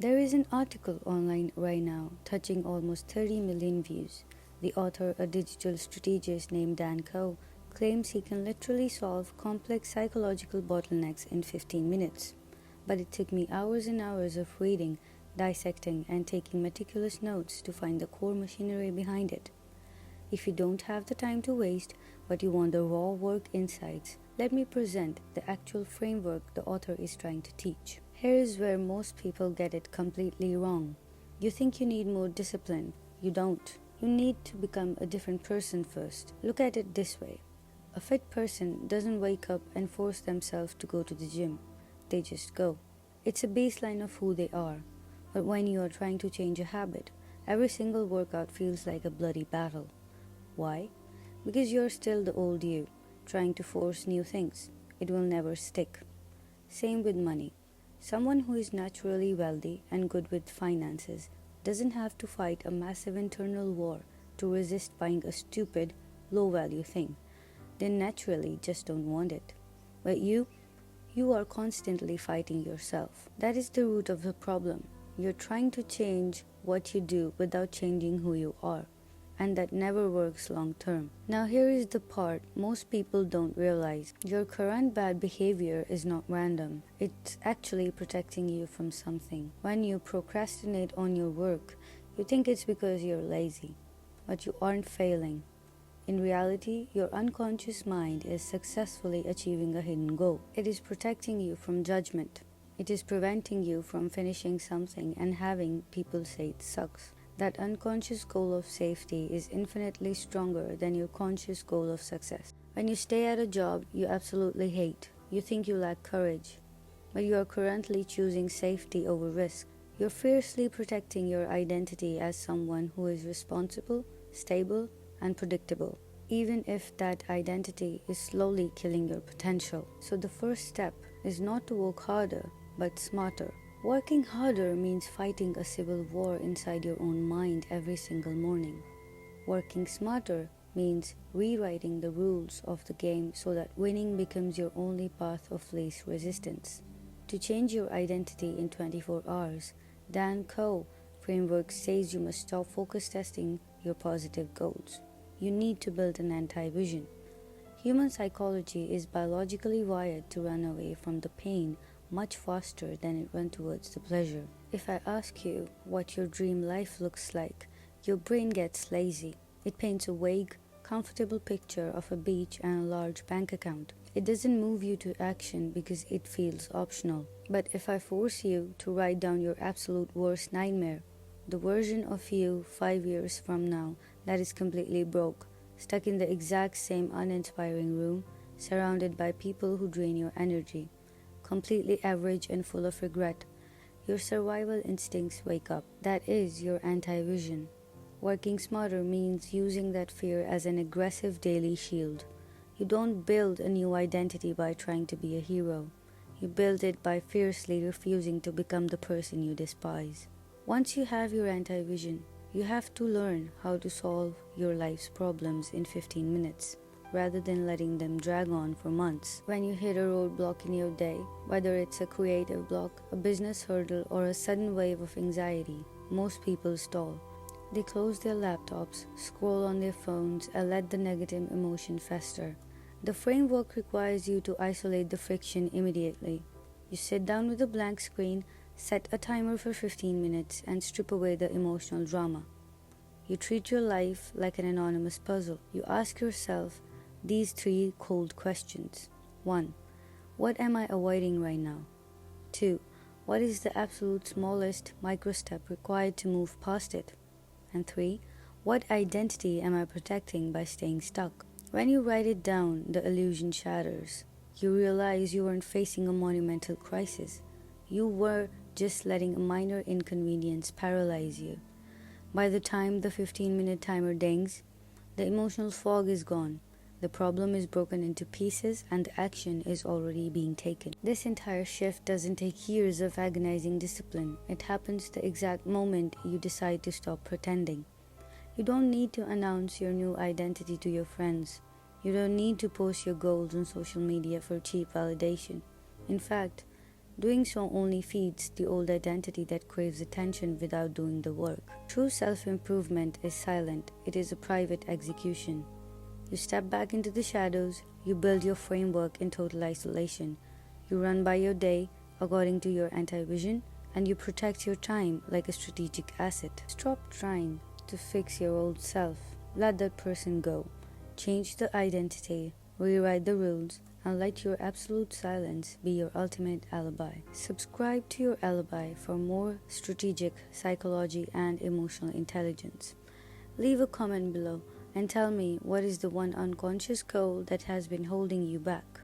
There is an article online right now touching almost 30 million views. The author, a digital strategist named Dan Koe, claims he can literally solve complex psychological bottlenecks in 15 minutes. But it took me hours and hours of reading, dissecting, and taking meticulous notes to find the core machinery behind it. If you don't have the time to waste, but you want the raw work insights, let me present the actual framework the author is trying to teach. Here is where most people get it completely wrong. You think you need more discipline. You don't. You need to become a different person first. Look at it this way. A fit person doesn't wake up and force themselves to go to the gym. They just go. It's a baseline of who they are. But when you are trying to change a habit, every single workout feels like a bloody battle. Why? Because you're still the old you, trying to force new things. It will never stick. Same with money. Someone who is naturally wealthy and good with finances doesn't have to fight a massive internal war to resist buying a stupid, low-value thing. They naturally just don't want it. But you are constantly fighting yourself. That is the root of the problem. You're trying to change what you do without changing who you are. And that never works long term. Now here is the part most people don't realize. Your current bad behavior is not random. It's actually protecting you from something. When you procrastinate on your work, you think it's because you're lazy, but you aren't failing. In reality, your unconscious mind is successfully achieving a hidden goal. It is protecting you from judgment. It is preventing you from finishing something and having people say it sucks. That unconscious goal of safety is infinitely stronger than your conscious goal of success. When you stay at a job you absolutely hate, you think you lack courage, but you are currently choosing safety over risk. You're fiercely protecting your identity as someone who is responsible, stable, and predictable, even if that identity is slowly killing your potential. So the first step is not to work harder, but smarter. Working harder means fighting a civil war inside your own mind every single morning. Working smarter means rewriting the rules of the game so that winning becomes your only path of least resistance. To change your identity in 24 hours, Dan Koe framework says you must stop focus testing your positive goals. You need to build an anti-vision. Human psychology is biologically wired to run away from the pain much faster than it runs towards the pleasure. If I ask you what your dream life looks like, your brain gets lazy. It paints a vague, comfortable picture of a beach and a large bank account. It doesn't move you to action because it feels optional. But if I force you to write down your absolute worst nightmare, the version of you 5 years from now that is completely broke, stuck in the exact same uninspiring room, surrounded by people who drain your energy, completely average and full of regret, your survival instincts wake up. That is your anti-vision. Working smarter means using that fear as an aggressive daily shield. You don't build a new identity by trying to be a hero. You build it by fiercely refusing to become the person you despise. Once you have your anti-vision, you have to learn how to solve your life's problems in 15 minutes. Rather than letting them drag on for months. When you hit a roadblock in your day, whether it's a creative block, a business hurdle, or a sudden wave of anxiety, most people stall. They close their laptops, scroll on their phones, and let the negative emotion fester. The framework requires you to isolate the friction immediately. You sit down with a blank screen, set a timer for 15 minutes, and strip away the emotional drama. You treat your life like an anonymous puzzle. You ask yourself these 3 cold questions. 1. What am I avoiding right now? 2. What is the absolute smallest micro step required to move past it? And 3. What identity am I protecting by staying stuck? When you write it down, the illusion shatters. You realize you weren't facing a monumental crisis. You were just letting a minor inconvenience paralyze you. By the time the 15-minute timer dings, the emotional fog is gone. The problem is broken into pieces and the action is already being taken. This entire shift doesn't take years of agonizing discipline. It happens the exact moment you decide to stop pretending. You don't need to announce your new identity to your friends. You don't need to post your goals on social media for cheap validation. In fact, Doing so only feeds the old identity that craves attention without doing the work. True self-improvement is silent. It is a private execution. You step back into the shadows, you build your framework in total isolation. You run by your day according to your anti-vision, and you protect your time like a strategic asset. Stop trying to fix your old self. Let that person go. Change the identity, rewrite the rules, and let your absolute silence be your ultimate alibi. Subscribe to your alibi for more strategic psychology and emotional intelligence. Leave a comment below and tell me what is the one unconscious goal that has been holding you back.